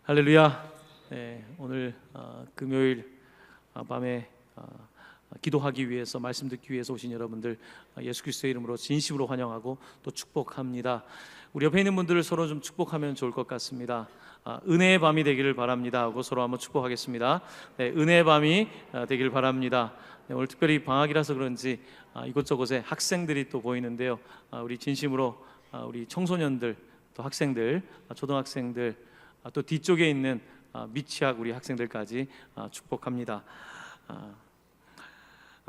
할렐루야. 네, 오늘 금요일 밤에 기도하기 위해서, 말씀 듣기 위해서 오신 여러분들 예수 그리스도의 이름으로 진심으로 환영하고 또 축복합니다. 우리 옆에 있는 분들을 서로 좀 축복하면 좋을 것 같습니다. 은혜의 밤이 되기를 바랍니다 하고 서로 한번 축복하겠습니다. 네, 은혜의 밤이 되기를 바랍니다. 네, 오늘 특별히 방학이라서 그런지 이곳저곳에 학생들이 또 보이는데요, 우리 진심으로 우리 청소년들, 또 학생들, 초등학생들, 또 뒤쪽에 있는 미취학 우리 학생들까지 축복합니다.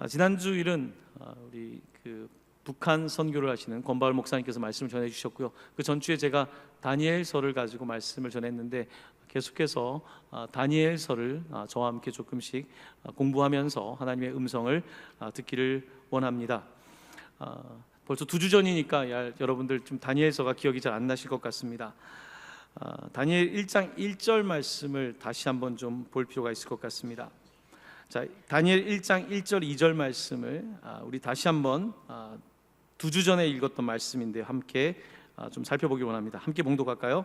지난주일은 우리 북한 선교를 하시는 권바울 목사님께서 말씀을 전해 주셨고요, 그 전주에 제가 다니엘서를 가지고 말씀을 전했는데 계속해서 다니엘서를 저와 함께 조금씩 공부하면서 하나님의 음성을 듣기를 원합니다. 벌써 2주 전이니까 여러분들 좀 다니엘서가 기억이 잘 안 나실 것 같습니다. 다니엘 1장 1절 말씀을 다시 한번 좀 볼 필요가 있을 것 같습니다. 자, 다니엘 1장 1절 2절 말씀을 우리 다시 한번 2주 전에 읽었던 말씀인데 함께 좀 살펴보기 원합니다. 함께 봉독할까요?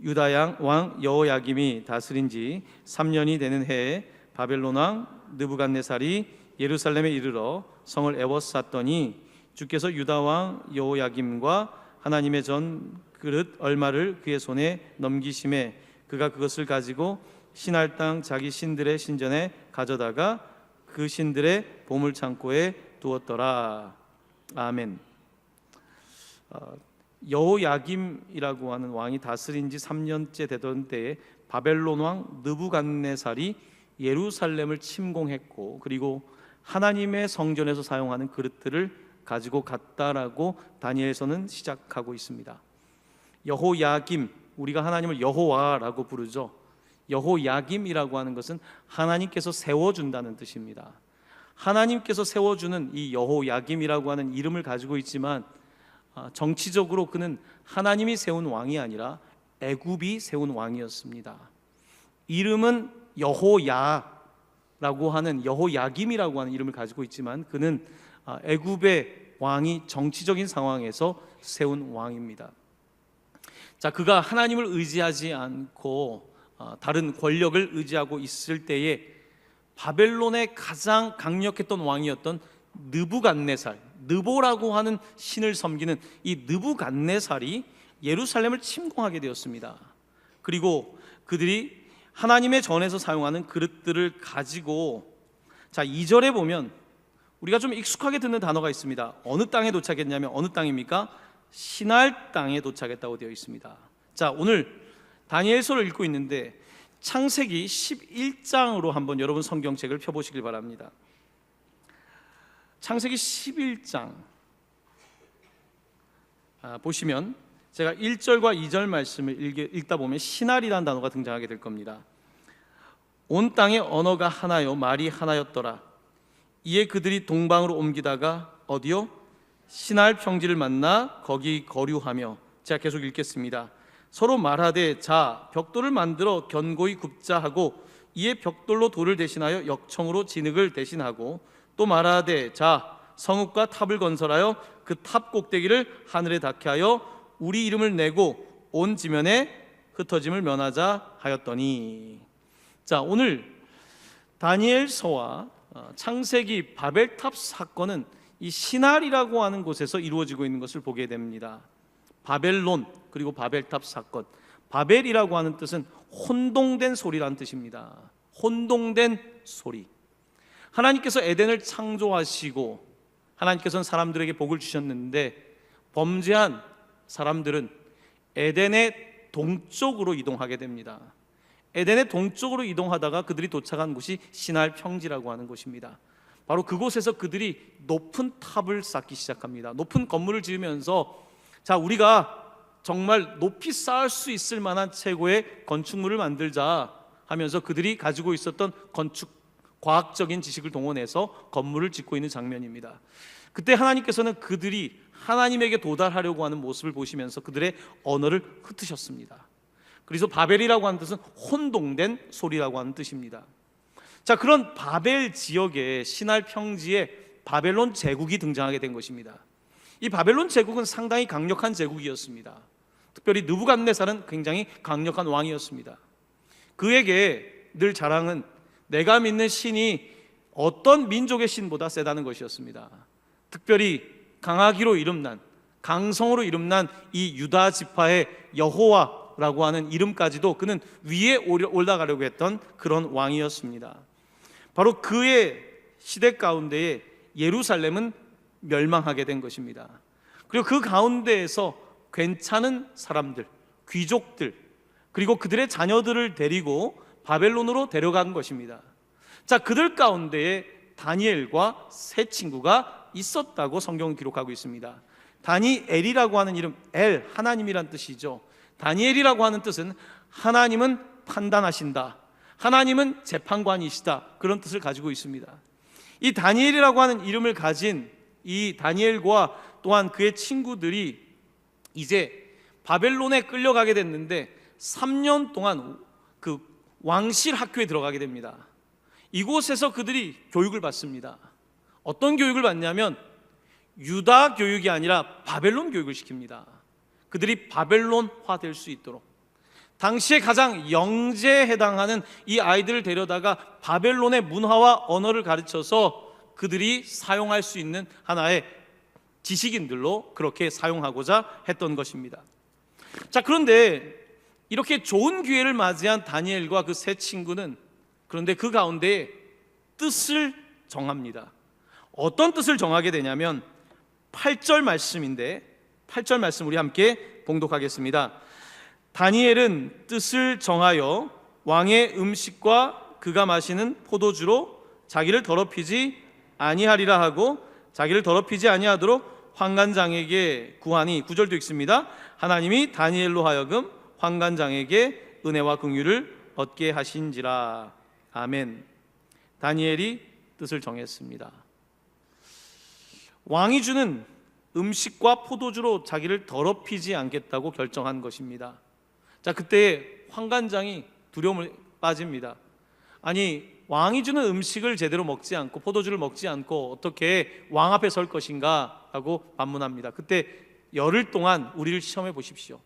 유다 왕 여호야김이 다스린 지 3년이 되는 해에 바벨론 왕 느부갓네살이 예루살렘에 이르러 성을 에워쌌더니 주께서 유다 왕 여호야김과 하나님의 전 그릇 얼마를 그의 손에 넘기심에 그가 그것을 가지고 신할 땅 자기 신들의 신전에 가져다가 그 신들의 보물 창고에 두었더라. 아멘. 여호야김이라고 하는 왕이 다스린 지 3년째 되던 때에 바벨론 왕 느부갓네살이 예루살렘을 침공했고, 그리고 하나님의 성전에서 사용하는 그릇들을 가지고 갔다라고 다니엘서는 시작하고 있습니다. 여호야김, 우리가 하나님을 여호와라고 부르죠. 여호야김이라고 하는 것은 하나님께서 세워준다는 뜻입니다. 하나님께서 세워주는 이 여호야김이라고 하는 이름을 가지고 있지만 정치적으로 그는 하나님이 세운 왕이 아니라 애굽이 세운 왕이었습니다. 이름은 여호야라고 하는, 여호야김이라고 하는 이름을 가지고 있지만 그는 애굽의 왕이 정치적인 상황에서 세운 왕입니다. 자, 그가 하나님을 의지하지 않고 다른 권력을 의지하고 있을 때에 바벨론의 가장 강력했던 왕이었던 느부갓네살, 느보라고 하는 신을 섬기는 이 느부갓네살이 예루살렘을 침공하게 되었습니다. 그리고 그들이 하나님의 전에서 사용하는 그릇들을 가지고, 자, 2절에 보면 우리가 좀 익숙하게 듣는 단어가 있습니다. 어느 땅에 도착했냐면 어느 땅입니까? 신할 땅에 도착했다고 되어 있습니다. 자, 오늘 다니엘서를 읽고 있는데 창세기 11장으로 한번 여러분 성경책을 펴보시길 바랍니다. 창세기 11장 보시면 제가 1절과 2절 말씀을 읽다 보면 신할이라는 단어가 등장하게 될 겁니다. 온 땅의 언어가 하나요 말이 하나였더라. 이에 그들이 동방으로 옮기다가 어디요? 신할 평지를 만나 거기 거류하며, 제가 계속 읽겠습니다. 서로 말하되 자 벽돌을 만들어 견고히 굽자 하고 이에 벽돌로 돌을 대신하여 역청으로 진흙을 대신하고, 또 말하되 자 성읍과 탑을 건설하여 그 탑 꼭대기를 하늘에 닿게 하여 우리 이름을 내고 온 지면에 흩어짐을 면하자 하였더니. 자, 오늘 다니엘서와 창세기 바벨탑 사건은 이 신할이라고 하는 곳에서 이루어지고 있는 것을 보게 됩니다. 바벨론 그리고 바벨탑 사건. 바벨이라고 하는 뜻은 혼동된 소리라는 뜻입니다. 혼동된 소리. 하나님께서 에덴을 창조하시고 하나님께서는 사람들에게 복을 주셨는데 범죄한 사람들은 에덴의 동쪽으로 이동하게 됩니다. 에덴의 동쪽으로 이동하다가 그들이 도착한 곳이 신할 평지라고 하는 곳입니다. 바로 그곳에서 그들이 높은 탑을 쌓기 시작합니다. 높은 건물을 지으면서, 자, 우리가 정말 높이 쌓을 수 있을 만한 최고의 건축물을 만들자 하면서 그들이 가지고 있었던 건축 과학적인 지식을 동원해서 건물을 짓고 있는 장면입니다. 그때 하나님께서는 그들이 하나님에게 도달하려고 하는 모습을 보시면서 그들의 언어를 흩으셨습니다. 그래서 바벨이라고 하는 뜻은 혼동된 소리라고 하는 뜻입니다. 자, 그런 바벨 지역의 신할 평지에 바벨론 제국이 등장하게 된 것입니다. 이 바벨론 제국은 상당히 강력한 제국이었습니다. 특별히 느부갓네살은 굉장히 강력한 왕이었습니다. 그에게 늘 자랑은 내가 믿는 신이 어떤 민족의 신보다 세다는 것이었습니다. 특별히 강하기로 이름난, 강성으로 이름난 이 유다 지파의 여호와라고 하는 이름까지도 그는 위에 올라가려고 했던 그런 왕이었습니다. 바로 그의 시대 가운데에 예루살렘은 멸망하게 된 것입니다. 그리고 그 가운데에서 괜찮은 사람들, 귀족들, 그리고 그들의 자녀들을 데리고 바벨론으로 데려간 것입니다. 자, 그들 가운데에 다니엘과 세 친구가 있었다고 성경은 기록하고 있습니다. 다니엘이라고 하는 이름, 엘, 하나님이란 뜻이죠. 다니엘이라고 하는 뜻은 하나님은 판단하신다, 하나님은 재판관이시다, 그런 뜻을 가지고 있습니다. 이 다니엘이라고 하는 이름을 가진 이 다니엘과 또한 그의 친구들이 이제 바벨론에 끌려가게 됐는데 3년 동안 그 왕실 학교에 들어가게 됩니다. 이곳에서 그들이 교육을 받습니다. 어떤 교육을 받냐면 유다 교육이 아니라 바벨론 교육을 시킵니다. 그들이 바벨론화 될 수 있도록 당시에 가장 영재에 해당하는 이 아이들을 데려다가 바벨론의 문화와 언어를 가르쳐서 그들이 사용할 수 있는 하나의 지식인들로 그렇게 사용하고자 했던 것입니다. 자, 그런데 이렇게 좋은 기회를 맞이한 다니엘과 그 세 친구는 그런데 그 가운데 뜻을 정합니다. 어떤 뜻을 정하게 되냐면 8절 말씀인데 8절 말씀 우리 함께 봉독하겠습니다. 다니엘은 뜻을 정하여 왕의 음식과 그가 마시는 포도주로 자기를 더럽히지 아니하리라 하고 자기를 더럽히지 아니하도록 환관장에게 구하니 9절도 읽습니다. 하나님이 다니엘로 하여금 환관장에게 은혜와 긍휼을 얻게 하신지라. 아멘. 다니엘이 뜻을 정했습니다. 왕이 주는 음식과 포도주로 자기를 더럽히지 않겠다고 결정한 것입니다. 자, 그때 환관장이 두려움을 빠집니다. 아니, 왕이 주는 음식을 제대로 먹지 않고 포도주를 먹지 않고 어떻게 왕 앞에 설 것인가 하고 반문합니다. 그때 열흘 동안 우리를 시험해 보십시오.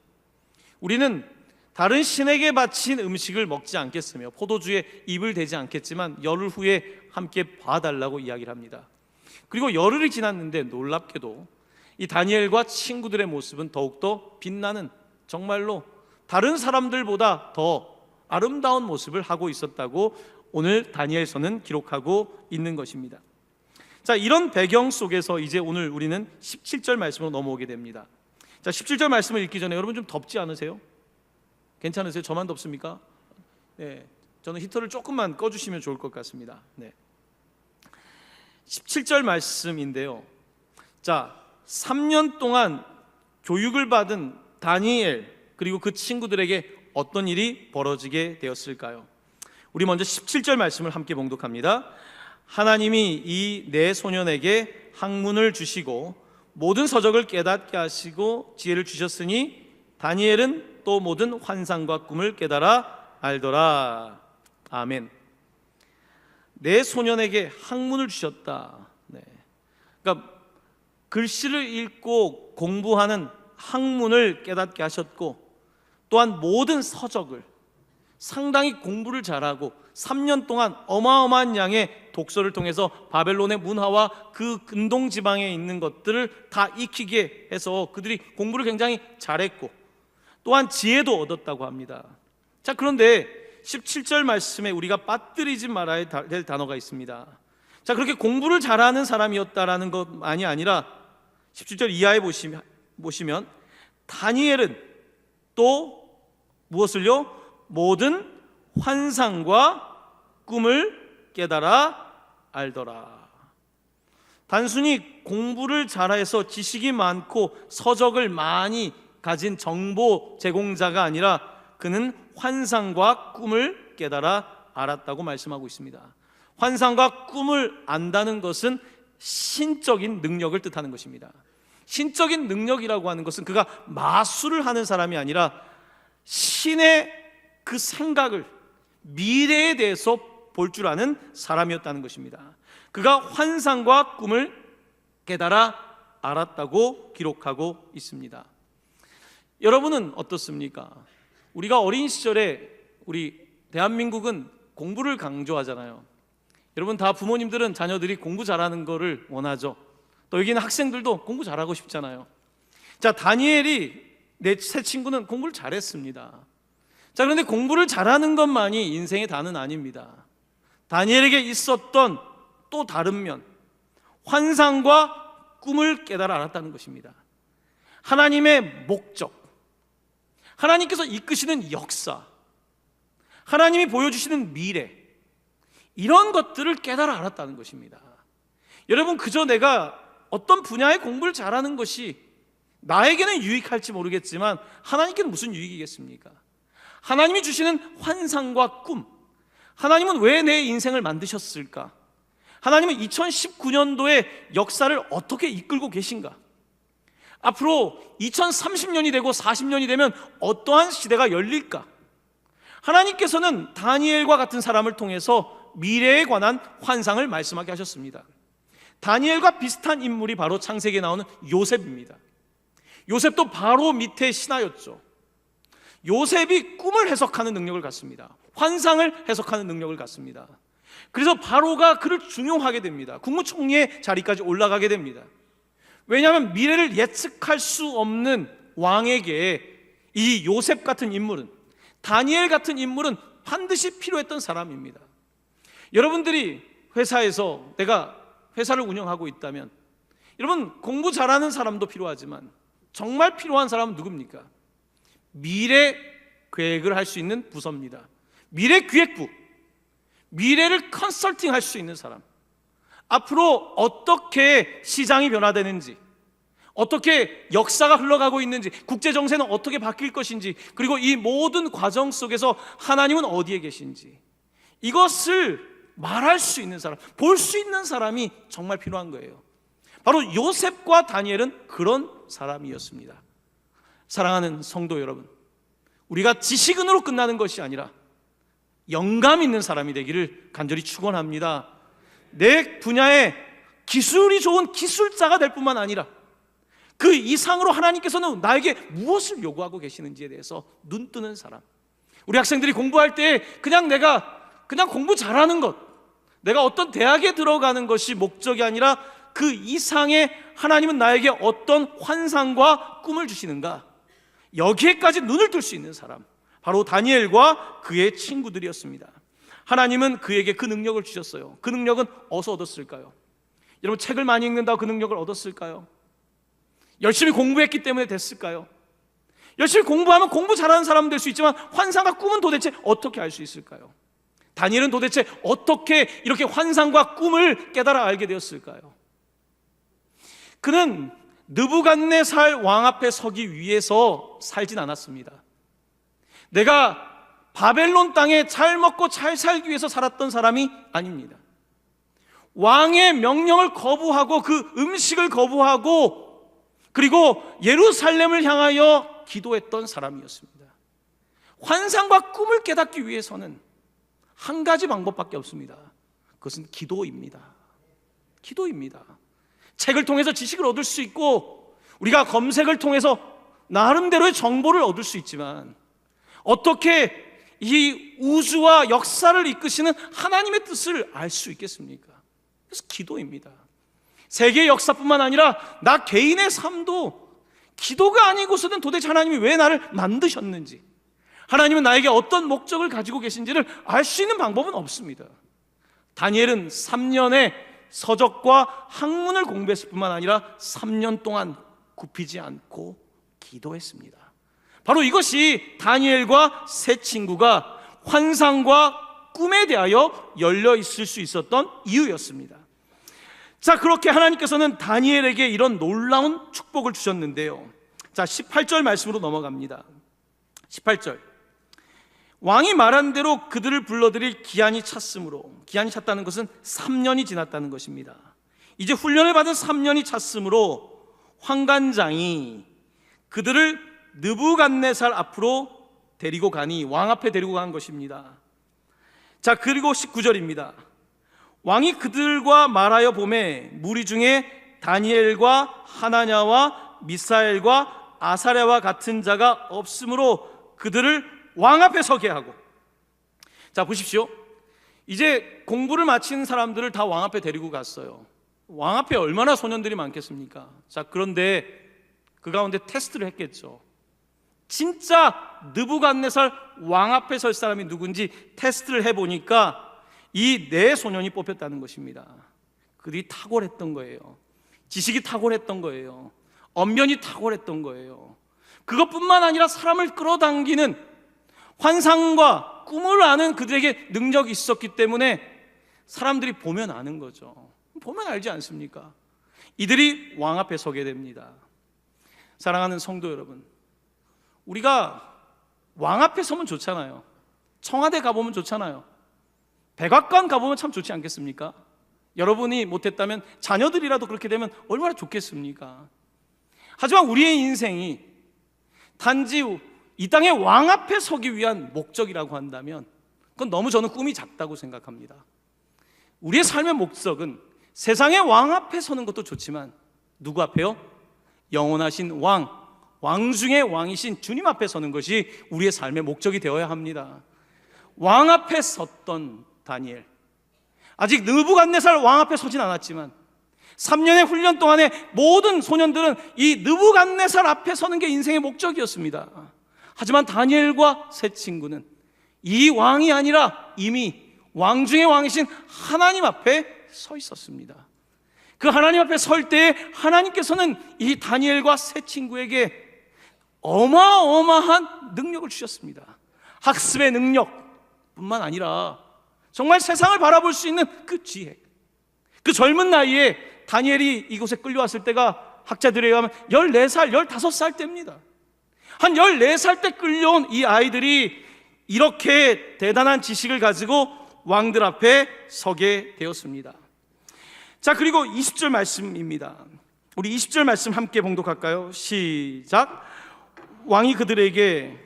우리는 다른 신에게 바친 음식을 먹지 않겠으며 포도주에 입을 대지 않겠지만 열흘 후에 함께 봐달라고 이야기를 합니다. 그리고 열흘이 지났는데 놀랍게도 이 다니엘과 친구들의 모습은 더욱더 빛나는, 정말로 다른 사람들보다 더 아름다운 모습을 하고 있었다고 오늘 다니엘서는 기록하고 있는 것입니다. 자, 이런 배경 속에서 이제 오늘 우리는 17절 말씀으로 넘어오게 됩니다. 자, 17절 말씀을 읽기 전에 여러분 좀 덥지 않으세요? 괜찮으세요? 저만 덥습니까? 네, 저는 히터를 조금만 꺼주시면 좋을 것 같습니다. 네. 17절 말씀인데요. 자, 3년 동안 교육을 받은 다니엘 그리고 그 친구들에게 어떤 일이 벌어지게 되었을까요? 우리 먼저 17절 말씀을 함께 봉독합니다. 하나님이 이 네 소년에게 학문을 주시고 모든 서적을 깨닫게 하시고 지혜를 주셨으니 다니엘은 또 모든 환상과 꿈을 깨달아 알더라. 아멘. 네 소년에게 학문을 주셨다. 네. 그러니까 글씨를 읽고 공부하는 학문을 깨닫게 하셨고 또한 모든 서적을 상당히 공부를 잘하고 3년 동안 어마어마한 양의 독서를 통해서 바벨론의 문화와 그 근동 지방에 있는 것들을 다 익히게 해서 그들이 공부를 굉장히 잘했고 또한 지혜도 얻었다고 합니다. 자, 그런데 17절 말씀에 우리가 빠뜨리지 말아야 될 단어가 있습니다. 자, 그렇게 공부를 잘하는 사람이었다라는 것만이 아니라 17절 이하에 보시면 다니엘은 또 무엇을요? 모든 환상과 꿈을 깨달아 알더라. 단순히 공부를 잘해서 지식이 많고 서적을 많이 가진 정보 제공자가 아니라 그는 환상과 꿈을 깨달아 알았다고 말씀하고 있습니다. 환상과 꿈을 안다는 것은 신적인 능력을 뜻하는 것입니다. 신적인 능력이라고 하는 것은 그가 마술을 하는 사람이 아니라 신의 그 생각을, 미래에 대해서 볼 줄 아는 사람이었다는 것입니다. 그가 환상과 꿈을 깨달아 알았다고 기록하고 있습니다. 여러분은 어떻습니까? 우리가 어린 시절에 우리 대한민국은 공부를 강조하잖아요. 여러분 다 부모님들은 자녀들이 공부 잘하는 거를 원하죠. 또 여기 있는 학생들도 공부 잘하고 싶잖아요. 자, 다니엘이 내 새 친구는 공부를 잘했습니다. 자, 그런데 공부를 잘하는 것만이 인생의 다는 아닙니다. 다니엘에게 있었던 또 다른 면, 환상과 꿈을 깨달아 알았다는 것입니다. 하나님의 목적, 하나님께서 이끄시는 역사, 하나님이 보여주시는 미래, 이런 것들을 깨달아 알았다는 것입니다. 여러분, 그저 내가 어떤 분야의 공부를 잘하는 것이 나에게는 유익할지 모르겠지만 하나님께는 무슨 유익이겠습니까? 하나님이 주시는 환상과 꿈, 하나님은 왜 내 인생을 만드셨을까? 하나님은 2019년도의 역사를 어떻게 이끌고 계신가? 앞으로 2030년이 되고 40년이 되면 어떠한 시대가 열릴까? 하나님께서는 다니엘과 같은 사람을 통해서 미래에 관한 환상을 말씀하게 하셨습니다. 다니엘과 비슷한 인물이 바로 창세기에 나오는 요셉입니다. 요셉도 바로 밑에 신하였죠. 요셉이 꿈을 해석하는 능력을 갖습니다. 환상을 해석하는 능력을 갖습니다. 그래서 바로가 그를 중용하게 됩니다. 국무총리의 자리까지 올라가게 됩니다. 왜냐하면 미래를 예측할 수 없는 왕에게 이 요셉 같은 인물은, 다니엘 같은 인물은 반드시 필요했던 사람입니다. 여러분들이 회사에서, 내가 회사를 운영하고 있다면 여러분 공부 잘하는 사람도 필요하지만 정말 필요한 사람은 누굽니까? 미래 계획을 할 수 있는 부서입니다. 미래기획부, 미래를 컨설팅 할 수 있는 사람, 앞으로 어떻게 시장이 변화되는지, 어떻게 역사가 흘러가고 있는지, 국제정세는 어떻게 바뀔 것인지, 그리고 이 모든 과정 속에서 하나님은 어디에 계신지, 이것을 말할 수 있는 사람, 볼 수 있는 사람이 정말 필요한 거예요. 바로 요셉과 다니엘은 그런 사람이었습니다. 사랑하는 성도 여러분, 우리가 지식인으로 끝나는 것이 아니라 영감 있는 사람이 되기를 간절히 축원합니다. 내 분야에 기술이 좋은 기술자가 될 뿐만 아니라 그 이상으로 하나님께서는 나에게 무엇을 요구하고 계시는지에 대해서 눈뜨는 사람. 우리 학생들이 공부할 때 그냥 공부 잘하는 것, 내가 어떤 대학에 들어가는 것이 목적이 아니라 그 이상의 하나님은 나에게 어떤 환상과 꿈을 주시는가, 여기에까지 눈을 뜰 수 있는 사람, 바로 다니엘과 그의 친구들이었습니다. 하나님은 그에게 그 능력을 주셨어요. 그 능력은 어디서 얻었을까요? 여러분, 책을 많이 읽는다고 그 능력을 얻었을까요? 열심히 공부했기 때문에 됐을까요? 열심히 공부하면 공부 잘하는 사람은 될 수 있지만 환상과 꿈은 도대체 어떻게 알 수 있을까요? 다니엘은 도대체 어떻게 이렇게 환상과 꿈을 깨달아 알게 되었을까요? 그는 느부갓네살 왕 앞에 서기 위해서 살진 않았습니다. 내가 바벨론 땅에 잘 먹고 잘 살기 위해서 살았던 사람이 아닙니다. 왕의 명령을 거부하고 그 음식을 거부하고 그리고 예루살렘을 향하여 기도했던 사람이었습니다. 환상과 꿈을 깨닫기 위해서는 한 가지 방법밖에 없습니다. 그것은 기도입니다. 기도입니다. 책을 통해서 지식을 얻을 수 있고 우리가 검색을 통해서 나름대로의 정보를 얻을 수 있지만 어떻게 이 우주와 역사를 이끄시는 하나님의 뜻을 알 수 있겠습니까? 그래서 기도입니다. 세계의 역사뿐만 아니라 나 개인의 삶도 기도가 아니고서는 도대체 하나님이 왜 나를 만드셨는지, 하나님은 나에게 어떤 목적을 가지고 계신지를 알 수 있는 방법은 없습니다. 다니엘은 3년의 서적과 학문을 공부했을 뿐만 아니라 3년 동안 굽히지 않고 기도했습니다. 바로 이것이 다니엘과 세 친구가 환상과 꿈에 대하여 열려 있을 수 있었던 이유였습니다. 자, 그렇게 하나님께서는 다니엘에게 이런 놀라운 축복을 주셨는데요. 자, 18절 말씀으로 넘어갑니다. 18절. 왕이 말한 대로 그들을 불러들일 기한이 찼으므로, 기한이 찼다는 것은 3년이 지났다는 것입니다. 이제 훈련을 받은 3년이 찼으므로 환관장이 그들을 느부갓네살 앞으로 데리고 가니, 왕 앞에 데리고 간 것입니다. 자, 그리고 19절입니다. 왕이 그들과 말하여 보매 무리 중에 다니엘과 하나냐와 미사엘과 아사랴와 같은 자가 없으므로 그들을 왕 앞에 서게 하고, 자, 보십시오. 이제 공부를 마친 사람들을 다 왕 앞에 데리고 갔어요. 왕 앞에 얼마나 소년들이 많겠습니까? 자, 그런데 그 가운데 테스트를 했겠죠. 진짜 느부갓네살 왕 앞에 설 사람이 누군지 테스트를 해보니까 이 네 소년이 뽑혔다는 것입니다. 그들이 탁월했던 거예요. 지식이 탁월했던 거예요. 언변이 탁월했던 거예요. 그것뿐만 아니라 사람을 끌어당기는 환상과 꿈을 아는 그들에게 능력이 있었기 때문에 사람들이 보면 아는 거죠. 보면 알지 않습니까? 이들이 왕 앞에 서게 됩니다. 사랑하는 성도 여러분, 우리가 왕 앞에 서면 좋잖아요. 청와대 가보면 좋잖아요. 백악관 가보면 참 좋지 않겠습니까? 여러분이 못했다면 자녀들이라도 그렇게 되면 얼마나 좋겠습니까? 하지만 우리의 인생이 단지 이 땅의 왕 앞에 서기 위한 목적이라고 한다면 그건 너무 저는 꿈이 작다고 생각합니다. 우리의 삶의 목적은 세상의 왕 앞에 서는 것도 좋지만 누구 앞에요? 영원하신 왕 중의 왕이신 주님 앞에 서는 것이 우리의 삶의 목적이 되어야 합니다. 왕 앞에 섰던 다니엘, 아직 느부갓네살 왕 앞에 서진 않았지만 3년의 훈련 동안에 모든 소년들은 이 느부갓네살 앞에 서는 게 인생의 목적이었습니다. 하지만 다니엘과 세 친구는 이 왕이 아니라 이미 왕 중의 왕이신 하나님 앞에 서 있었습니다. 그 하나님 앞에 설 때에 하나님께서는 이 다니엘과 세 친구에게 어마어마한 능력을 주셨습니다. 학습의 능력뿐만 아니라 정말 세상을 바라볼 수 있는 그 지혜. 그 젊은 나이에 다니엘이 이곳에 끌려왔을 때가 학자들에 의하면 14살, 15살 때입니다. 한 14살 때 끌려온 이 아이들이 이렇게 대단한 지식을 가지고 왕들 앞에 서게 되었습니다. 자, 그리고 20절 말씀입니다. 우리 20절 말씀 함께 봉독할까요? 시작. 왕이 그들에게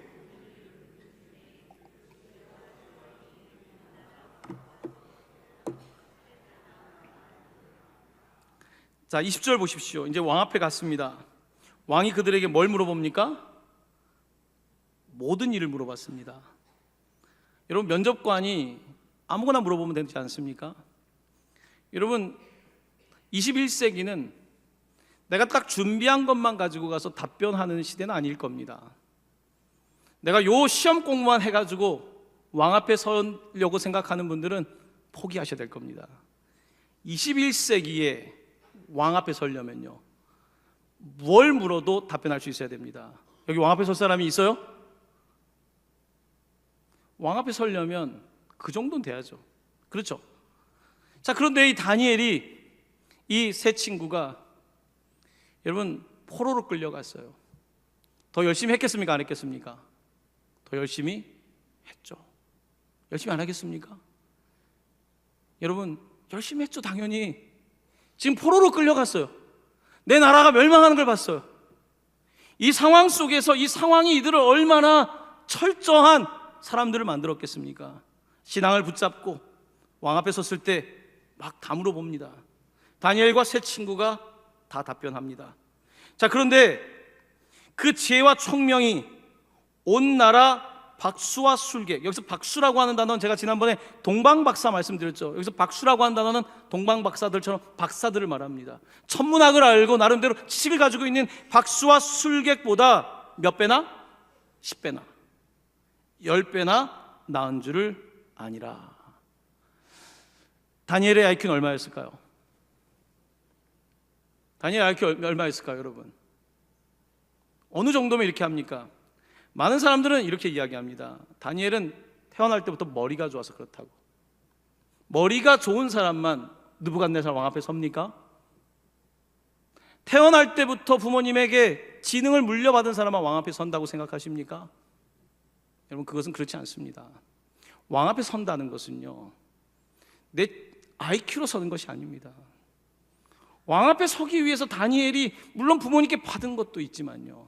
자, 20절 보십시오. 이제 왕 앞에 갔습니다. 왕이 그들에게 뭘 물어봅니까? 모든 일을 물어봤습니다. 여러분, 면접관이 아무거나 물어보면 되지 않습니까? 여러분, 21세기는 내가 딱 준비한 것만 가지고 가서 답변하는 시대는 아닐 겁니다. 내가 요 시험 공부만 해가지고 왕 앞에 서려고 생각하는 분들은 포기하셔야 될 겁니다. 21세기에 왕 앞에 서려면요, 뭘 물어도 답변할 수 있어야 됩니다. 여기 왕 앞에 설 사람이 있어요? 왕 앞에 서려면 그 정도는 돼야죠. 그렇죠? 자, 그런데 이 다니엘이, 이 세 친구가 여러분 포로로 끌려갔어요. 더 열심히 했겠습니까? 안 했겠습니까? 더 열심히 했죠. 열심히 안 하겠습니까? 여러분, 열심히 했죠. 당연히. 지금 포로로 끌려갔어요. 내 나라가 멸망하는 걸 봤어요. 이 상황 속에서 이 상황이 이들을 얼마나 철저한 사람들을 만들었겠습니까? 신앙을 붙잡고 왕 앞에 섰을 때 막 다 물어봅니다. 다니엘과 세 친구가 다 답변합니다. 자, 그런데 그 지혜와 총명이 온 나라 박수와 술객, 여기서 박수라고 하는 단어는 제가 지난번에 동방박사 말씀드렸죠. 여기서 박수라고 하는 단어는 동방박사들처럼 박사들을 말합니다. 천문학을 알고 나름대로 지식을 가지고 있는 박수와 술객보다 몇 배나? 10배나 10배나 나은 줄을 아니라. 다니엘의 IQ는 얼마였을까요? 다니엘의 IQ 얼마였을까요, 여러분? 어느 정도면 이렇게 합니까? 많은 사람들은 이렇게 이야기합니다. 다니엘은 태어날 때부터 머리가 좋아서 그렇다고. 머리가 좋은 사람만 느부갓네살 왕 앞에 섭니까? 태어날 때부터 부모님에게 지능을 물려받은 사람만 왕 앞에 선다고 생각하십니까? 여러분, 그것은 그렇지 않습니다. 왕 앞에 선다는 것은요, 내 IQ로 서는 것이 아닙니다. 왕 앞에 서기 위해서 다니엘이 물론 부모님께 받은 것도 있지만요,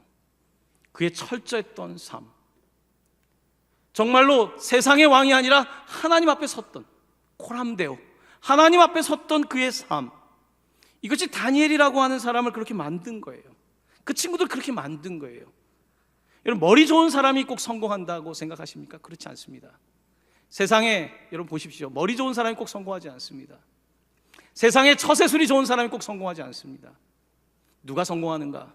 그의 철저했던 삶, 정말로 세상의 왕이 아니라 하나님 앞에 섰던, 코람데오 하나님 앞에 섰던 그의 삶, 이것이 다니엘이라고 하는 사람을 그렇게 만든 거예요. 그 친구들 그렇게 만든 거예요. 여러분, 머리 좋은 사람이 꼭 성공한다고 생각하십니까? 그렇지 않습니다. 세상에 여러분 보십시오. 머리 좋은 사람이 꼭 성공하지 않습니다. 세상에 처세술이 좋은 사람이 꼭 성공하지 않습니다. 누가 성공하는가?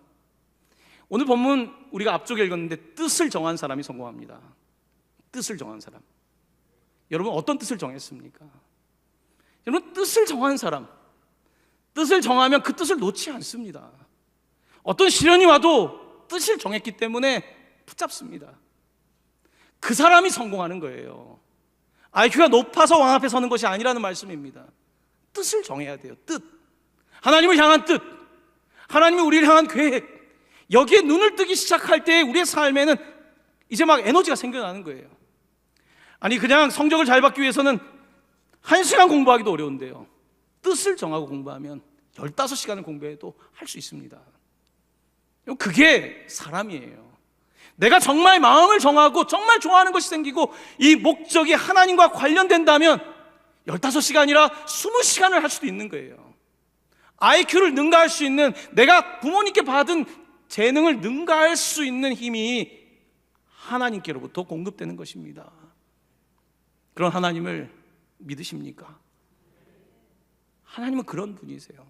오늘 본문 우리가 앞쪽에 읽었는데 뜻을 정한 사람이 성공합니다. 뜻을 정한 사람. 여러분 어떤 뜻을 정했습니까? 여러분 뜻을 정한 사람, 뜻을 정하면 그 뜻을 놓지 않습니다. 어떤 시련이 와도 뜻을 정했기 때문에 붙잡습니다. 그 사람이 성공하는 거예요. IQ가 높아서 왕 앞에 서는 것이 아니라는 말씀입니다. 뜻을 정해야 돼요. 뜻, 하나님을 향한 뜻, 하나님이 우리를 향한 계획, 여기에 눈을 뜨기 시작할 때 우리의 삶에는 이제 막 에너지가 생겨나는 거예요. 아니 그냥 성적을 잘 받기 위해서는 1시간 공부하기도 어려운데요, 뜻을 정하고 공부하면 15시간을 공부해도 할 수 있습니다. 그게 사람이에요. 내가 정말 마음을 정하고 정말 좋아하는 것이 생기고 이 목적이 하나님과 관련된다면 15시간이라 20시간을 할 수도 있는 거예요. IQ를 능가할 수 있는, 내가 부모님께 받은 재능을 능가할 수 있는 힘이 하나님께로부터 공급되는 것입니다. 그런 하나님을 믿으십니까? 하나님은 그런 분이세요.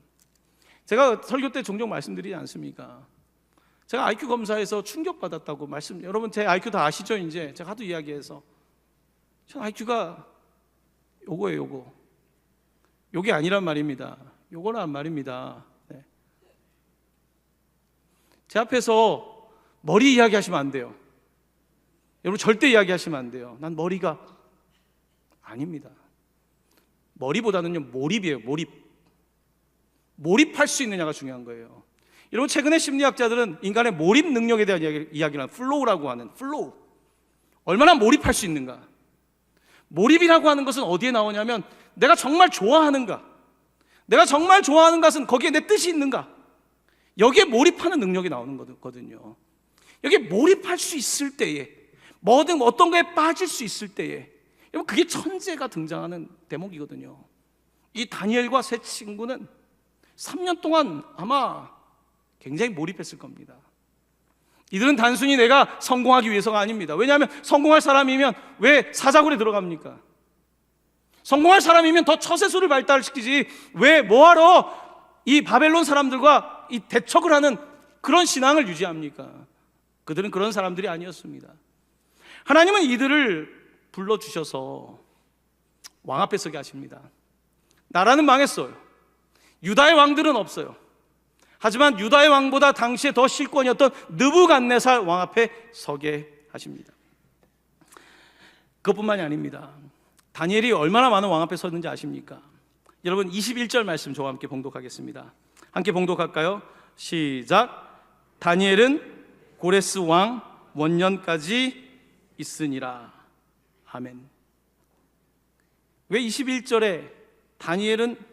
제가 설교 때 종종 말씀드리지 않습니까? 제가 IQ 검사에서 충격받았다고 여러분 제 IQ 다 아시죠? 이제 제가 하도 이야기해서 저 IQ가 요거예요. 요게 아니란 말입니다. 요거란 말입니다. 네. 제 앞에서 머리 이야기하시면 안 돼요. 여러분 절대 이야기하시면 안 돼요. 난 머리가 아닙니다. 머리보다는요 몰입이에요. 몰입할 수 있느냐가 중요한 거예요. 여러분 최근에 심리학자들은 인간의 몰입 능력에 대한 이야기를 하는 플로우라고 하는 플로우, 얼마나 몰입할 수 있는가. 몰입이라고 하는 것은 어디에 나오냐면 내가 정말 좋아하는가, 내가 정말 좋아하는 것은 거기에 내 뜻이 있는가, 여기에 몰입하는 능력이 나오는 거거든요. 여기에 몰입할 수 있을 때에, 뭐든 어떤 거에 빠질 수 있을 때에, 여러분 그게 천재가 등장하는 대목이거든요. 이 다니엘과 세 친구는 3년 동안 아마 굉장히 몰입했을 겁니다. 이들은 단순히 내가 성공하기 위해서가 아닙니다. 왜냐하면 성공할 사람이면 왜 사자굴에 들어갑니까? 성공할 사람이면 더 처세술을 발달시키지 왜 뭐하러 이 바벨론 사람들과 이 대척을 하는 그런 신앙을 유지합니까? 그들은 그런 사람들이 아니었습니다. 하나님은 이들을 불러주셔서 왕 앞에 서게 하십니다. 나라는 망했어요. 유다의 왕들은 없어요. 하지만 유다의 왕보다 당시에 더 실권이었던 느부갓네살 왕 앞에 서게 하십니다. 그것뿐만이 아닙니다. 다니엘이 얼마나 많은 왕 앞에 섰는지 아십니까? 여러분 21절 말씀 저와 함께 봉독하겠습니다. 함께 봉독할까요? 시작. 다니엘은 고레스 왕 원년까지 있으니라. 아멘. 왜 21절에 다니엘은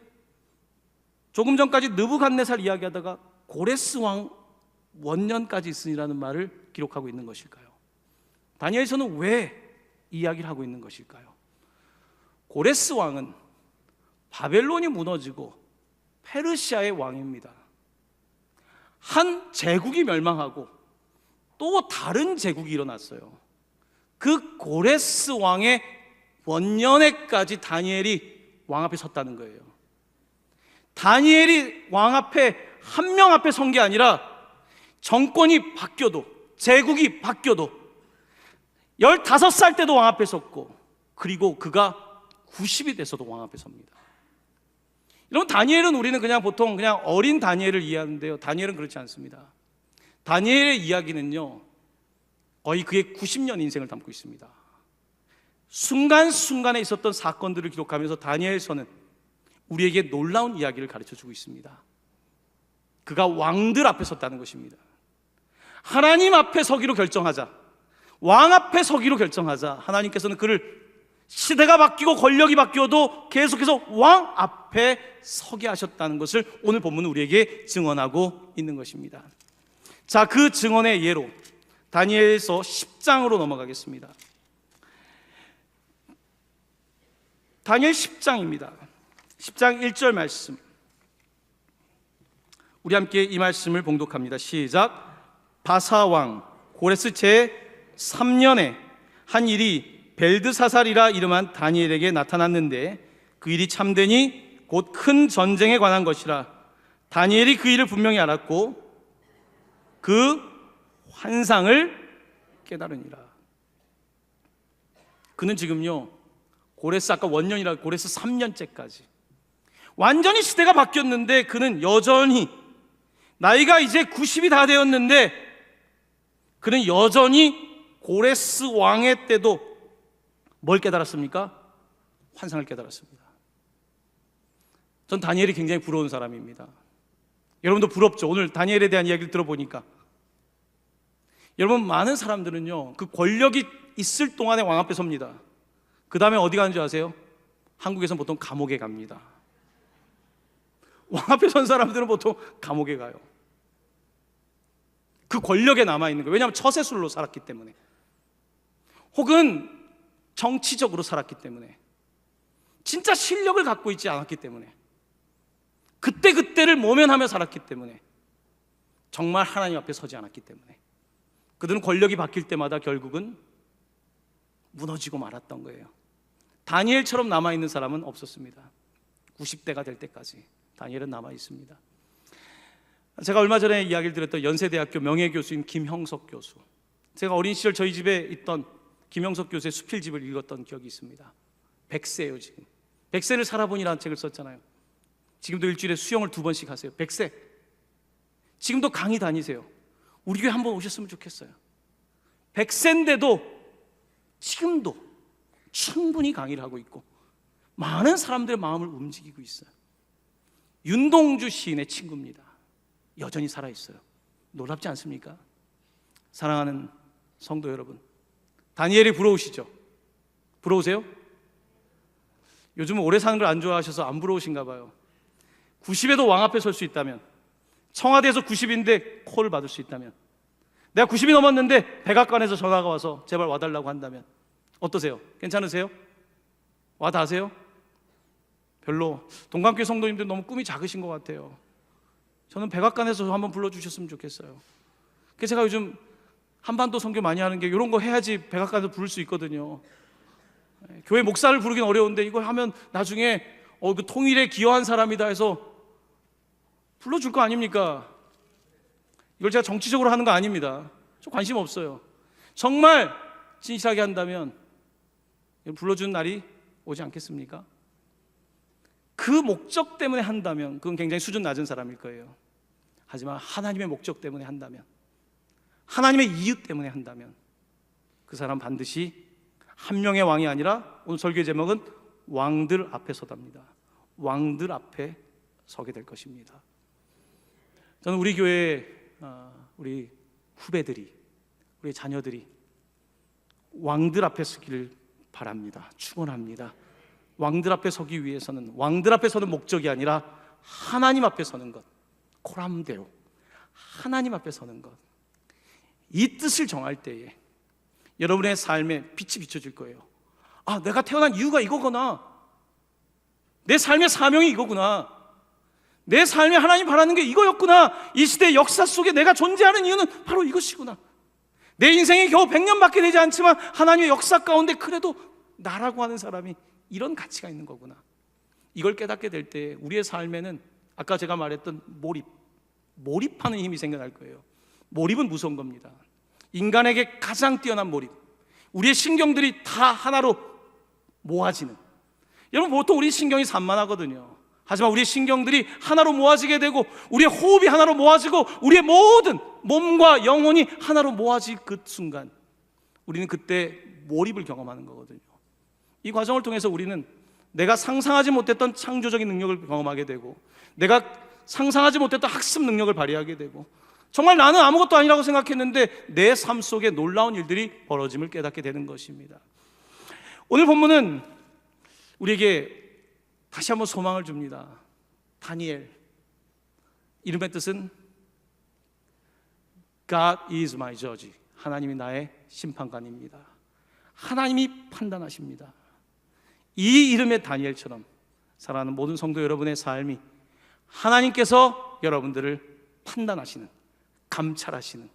조금 전까지 느부갓네살 이야기하다가 고레스 왕 원년까지 있으니라는 말을 기록하고 있는 것일까요? 다니엘서는 왜 이야기를 하고 있는 것일까요? 고레스 왕은 바벨론이 무너지고 페르시아의 왕입니다. 한 제국이 멸망하고 또 다른 제국이 일어났어요. 그 고레스 왕의 원년에까지 다니엘이 왕 앞에 섰다는 거예요. 다니엘이 왕 앞에 한 명 앞에 선 게 아니라 정권이 바뀌어도, 제국이 바뀌어도 15살 때도 왕 앞에 섰고, 그리고 그가 90이 돼서도 왕 앞에 섭니다. 여러분 다니엘은 우리는 그냥 보통 그냥 어린 다니엘을 이해하는데요, 다니엘은 그렇지 않습니다. 다니엘의 이야기는요 거의 그의 90년 인생을 담고 있습니다. 순간순간에 있었던 사건들을 기록하면서 다니엘서는 우리에게 놀라운 이야기를 가르쳐주고 있습니다. 그가 왕들 앞에 섰다는 것입니다. 하나님 앞에 서기로 결정하자, 왕 앞에 서기로 결정하자, 하나님께서는 그를 시대가 바뀌고 권력이 바뀌어도 계속해서 왕 앞에 서게 하셨다는 것을 오늘 본문은 우리에게 증언하고 있는 것입니다. 자, 그 증언의 예로 다니엘서 10장으로 넘어가겠습니다. 다니엘 10장입니다. 10장 1절 말씀, 우리 함께 이 말씀을 봉독합니다. 시작. 바사왕 고레스 제 3년에 한 일이 벨드사살이라 이름한 다니엘에게 나타났는데 그 일이 참되니 곧 큰 전쟁에 관한 것이라. 다니엘이 그 일을 분명히 알았고 그 환상을 깨달으니라. 그는 지금요 고레스, 아까 원년이라 고레스 3년째까지 완전히 시대가 바뀌었는데 그는 여전히, 나이가 이제 90이 다 되었는데 그는 여전히 고레스 왕의 때도 뭘 깨달았습니까? 환상을 깨달았습니다. 전 다니엘이 굉장히 부러운 사람입니다. 여러분도 부럽죠? 오늘 다니엘에 대한 이야기를 들어보니까. 여러분, 많은 사람들은요 그 권력이 있을 동안에 왕 앞에 섭니다. 그 다음에 어디 가는 줄 아세요? 한국에서는 보통 감옥에 갑니다. 왕 앞에 선 사람들은 보통 감옥에 가요. 그 권력에 남아있는 거예요. 왜냐하면 처세술로 살았기 때문에, 혹은 정치적으로 살았기 때문에, 진짜 실력을 갖고 있지 않았기 때문에, 그때그때를 모면하며 살았기 때문에, 정말 하나님 앞에 서지 않았기 때문에 그들은 권력이 바뀔 때마다 결국은 무너지고 말았던 거예요. 다니엘처럼 남아있는 사람은 없었습니다. 90대가 될 때까지 다니엘은 남아있습니다. 제가 얼마 전에 이야기를 드렸던 연세대학교 명예교수인 김형석 교수, 제가 어린 시절 저희 집에 있던 김형석 교수의 수필집을 읽었던 기억이 있습니다. 100세예요. 지금 100세를 살아보니라는 책을 썼잖아요. 지금도 일주일에 수영을 2번씩 하세요. 100세. 지금도 강의 다니세요. 우리 교회 한번 오셨으면 좋겠어요. 100세인데도 지금도 충분히 강의를 하고 있고 많은 사람들의 마음을 움직이고 있어요. 윤동주 시인의 친구입니다. 여전히 살아있어요. 놀랍지 않습니까? 사랑하는 성도 여러분, 다니엘이 부러우시죠? 부러우세요? 요즘은 오래 사는 걸 안 좋아하셔서 안 부러우신가 봐요. 90에도 왕 앞에 설 수 있다면, 청와대에서 90인데 콜을 받을 수 있다면, 내가 90이 넘었는데 백악관에서 전화가 와서 제발 와달라고 한다면 어떠세요? 괜찮으세요? 와 닿으세요? 별로. 동강교회 성도님들 너무 꿈이 작으신 것 같아요. 저는 백악관에서 한번 불러주셨으면 좋겠어요. 그래서 제가 요즘 한반도 선교 많이 하는 게 이런 거 해야지 백악관에서 부를 수 있거든요. 교회 목사를 부르긴 어려운데 이걸 하면 나중에 그 통일에 기여한 사람이다 해서 불러줄 거 아닙니까? 이걸 제가 정치적으로 하는 거 아닙니다. 저 관심 없어요. 정말 진실하게 한다면 불러주는 날이 오지 않겠습니까? 그 목적 때문에 한다면 그건 굉장히 수준 낮은 사람일 거예요. 하지만 하나님의 목적 때문에 한다면, 하나님의 이유 때문에 한다면 그 사람 반드시 한 명의 왕이 아니라, 오늘 설교의 제목은 왕들 앞에 서답니다. 왕들 앞에 서게 될 것입니다. 저는 우리 교회 우리 후배들이, 우리 자녀들이 왕들 앞에 서기를 바랍니다. 축원합니다. 왕들 앞에 서기 위해서는, 왕들 앞에 서는 목적이 아니라 하나님 앞에 서는 것, 코람데오, 하나님 앞에 서는 것, 이 뜻을 정할 때에 여러분의 삶에 빛이 비춰질 거예요. 아, 내가 태어난 이유가 이거구나, 내 삶의 사명이 이거구나, 내 삶에 하나님 바라는 게 이거였구나, 이 시대의 역사 속에 내가 존재하는 이유는 바로 이것이구나, 내 인생이 겨우 100년밖에 되지 않지만 하나님의 역사 가운데 그래도 나라고 하는 사람이 이런 가치가 있는 거구나. 이걸 깨닫게 될 때 우리의 삶에는 아까 제가 말했던 몰입하는 힘이 생겨날 거예요. 몰입은 무서운 겁니다. 인간에게 가장 뛰어난 몰입, 우리의 신경들이 다 하나로 모아지는. 여러분, 보통 우리 신경이 산만하거든요. 하지만 우리의 신경들이 하나로 모아지게 되고, 우리의 호흡이 하나로 모아지고, 우리의 모든 몸과 영혼이 하나로 모아질 그 순간, 우리는 그때 몰입을 경험하는 거거든요. 이 과정을 통해서 우리는 내가 상상하지 못했던 창조적인 능력을 경험하게 되고, 내가 상상하지 못했던 학습 능력을 발휘하게 되고, 정말 나는 아무것도 아니라고 생각했는데 내 삶 속에 놀라운 일들이 벌어짐을 깨닫게 되는 것입니다. 오늘 본문은 우리에게 다시 한번 소망을 줍니다. 다니엘, 이름의 뜻은 God is my judge, 하나님이 나의 심판관입니다. 하나님이 판단하십니다. 이 이름의 다니엘처럼 살아가는 모든 성도 여러분의 삶이 하나님께서 여러분들을 판단하시는, 감찰하시는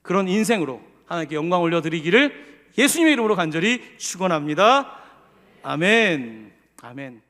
그런 인생으로 하나님께 영광 올려드리기를 예수님의 이름으로 간절히 축원합니다. 아멘. 아멘.